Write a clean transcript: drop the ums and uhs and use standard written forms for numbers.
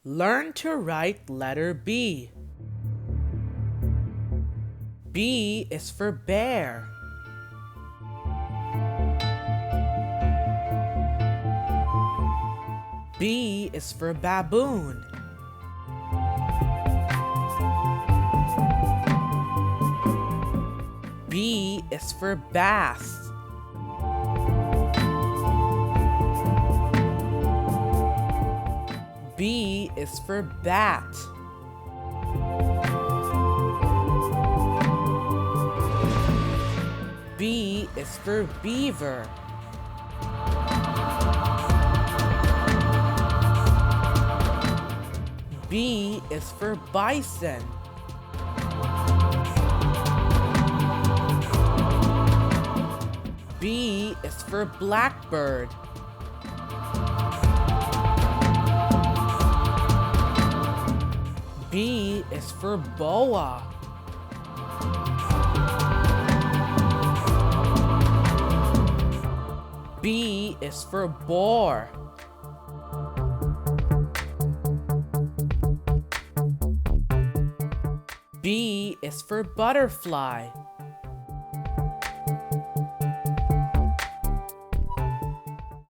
Learn to write letter B. B is for bear. B is for baboon. B is for bath. B is for bat. B is for beaver. B is for bison. B is for blackbird. B is for boa. B is for boar. B is for butterfly.